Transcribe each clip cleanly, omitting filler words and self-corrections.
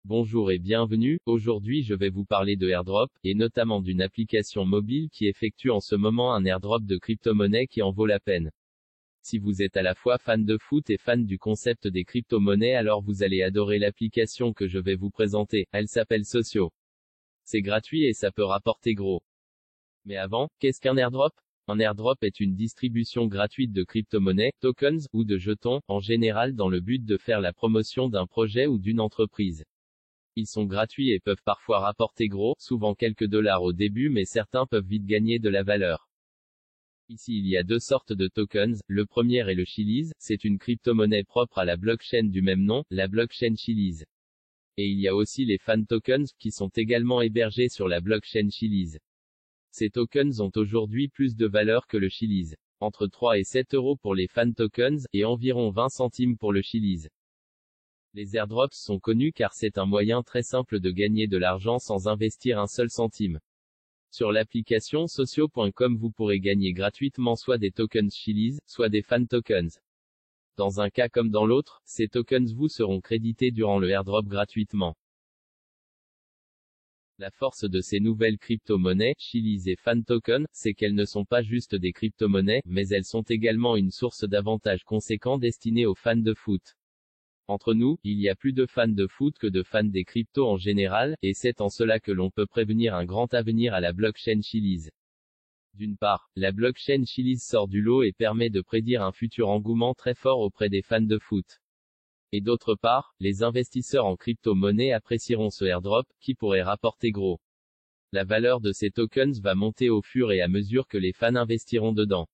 Bonjour et bienvenue, aujourd'hui je vais vous parler de airdrop, et notamment d'une application mobile qui effectue en ce moment un airdrop de crypto-monnaies qui en vaut la peine. Si vous êtes à la fois fan de foot et fan du concept des crypto-monnaies, alors vous allez adorer l'application que je vais vous présenter, elle s'appelle Socio. C'est gratuit et ça peut rapporter gros. Mais avant, qu'est-ce qu'un airdrop? Un airdrop est une distribution gratuite de crypto-monnaies, tokens, ou de jetons, en général dans le but de faire la promotion d'un projet ou d'une entreprise. Ils sont gratuits et peuvent parfois rapporter gros, souvent quelques dollars au début, mais certains peuvent vite gagner de la valeur. Ici il y a deux sortes de tokens, le premier est le Chiliz, c'est une crypto-monnaie propre à la blockchain du même nom, la blockchain Chiliz. Et il y a aussi les fan tokens, qui sont également hébergés sur la blockchain Chiliz. Ces tokens ont aujourd'hui plus de valeur que le Chiliz. Entre 3 et 7 euros pour les fan tokens, et environ 20 centimes pour le Chiliz. Les airdrops sont connus car c'est un moyen très simple de gagner de l'argent sans investir un seul centime. Sur l'application socio.com vous pourrez gagner gratuitement soit des tokens Chiliz, soit des fan tokens. Dans un cas comme dans l'autre, ces tokens vous seront crédités durant le airdrop gratuitement. La force de ces nouvelles crypto-monnaies, Chiliz et fan token, c'est qu'elles ne sont pas juste des crypto-monnaies, mais elles sont également une source d'avantages conséquents destinés aux fans de foot. Entre nous, il y a plus de fans de foot que de fans des cryptos en général, et c'est en cela que l'on peut prévenir un grand avenir à la blockchain Chiliz. D'une part, la blockchain Chiliz sort du lot et permet de prédire un futur engouement très fort auprès des fans de foot. Et d'autre part, les investisseurs en crypto-monnaie apprécieront ce airdrop, qui pourrait rapporter gros. La valeur de ces tokens va monter au fur et à mesure que les fans investiront dedans.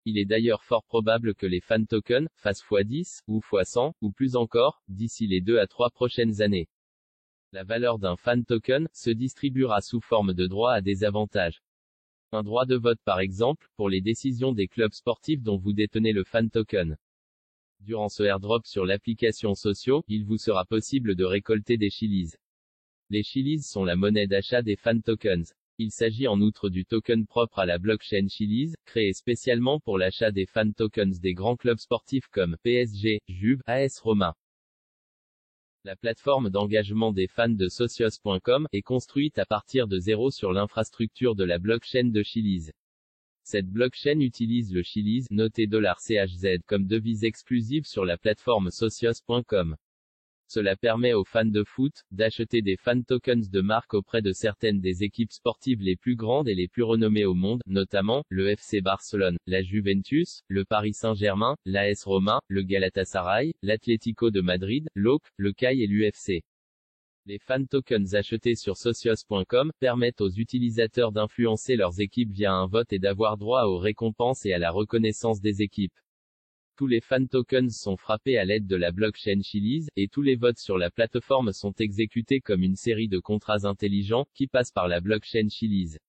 Il est d'ailleurs fort probable que les fan tokens fassent x10, ou x100, ou plus encore, d'ici les 2 à 3 prochaines années. La valeur d'un fan token se distribuera sous forme de droits à des avantages. Un droit de vote par exemple, pour les décisions des clubs sportifs dont vous détenez le fan token. Durant ce airdrop sur l'application Socio, il vous sera possible de récolter des Chiliz. Les Chiliz sont la monnaie d'achat des fan tokens. Il s'agit en outre du token propre à la blockchain Chiliz, créé spécialement pour l'achat des fan tokens des grands clubs sportifs comme PSG, Juve, AS Roma. La plateforme d'engagement des fans de Socios.com est construite à partir de zéro sur l'infrastructure de la blockchain de Chiliz. Cette blockchain utilise le Chiliz, noté $CHZ, comme devise exclusive sur la plateforme Socios.com. Cela permet aux fans de foot d'acheter des fan tokens de marque auprès de certaines des équipes sportives les plus grandes et les plus renommées au monde, notamment le FC Barcelone, la Juventus, le Paris Saint-Germain, l'AS Roma, le Galatasaray, l'Atlético de Madrid, l'OC, le CAI et l'UFC. Les fan tokens achetés sur Socios.com permettent aux utilisateurs d'influencer leurs équipes via un vote et d'avoir droit aux récompenses et à la reconnaissance des équipes. Tous les fan tokens sont frappés à l'aide de la blockchain Chiliz, et tous les votes sur la plateforme sont exécutés comme une série de contrats intelligents, qui passent par la blockchain Chiliz.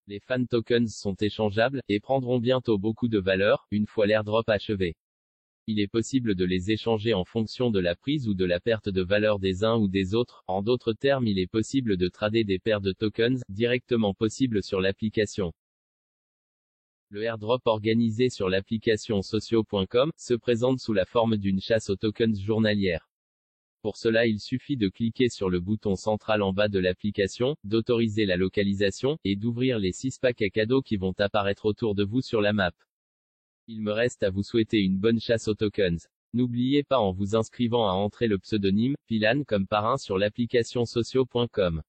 Les fan tokens sont échangeables, et prendront bientôt beaucoup de valeur, une fois l'airdrop achevé. Il est possible de les échanger en fonction de la prise ou de la perte de valeur des uns ou des autres, en d'autres termes il est possible de trader des paires de tokens, directement possible sur l'application. Le airdrop organisé sur l'application Socio.com se présente sous la forme d'une chasse aux tokens journalière. Pour cela il suffit de cliquer sur le bouton central en bas de l'application, d'autoriser la localisation, et d'ouvrir les 6 packs à cadeaux qui vont apparaître autour de vous sur la map. Il me reste à vous souhaiter une bonne chasse aux tokens. N'oubliez pas en vous inscrivant à entrer le pseudonyme, Pilan comme parrain sur l'application Socio.com.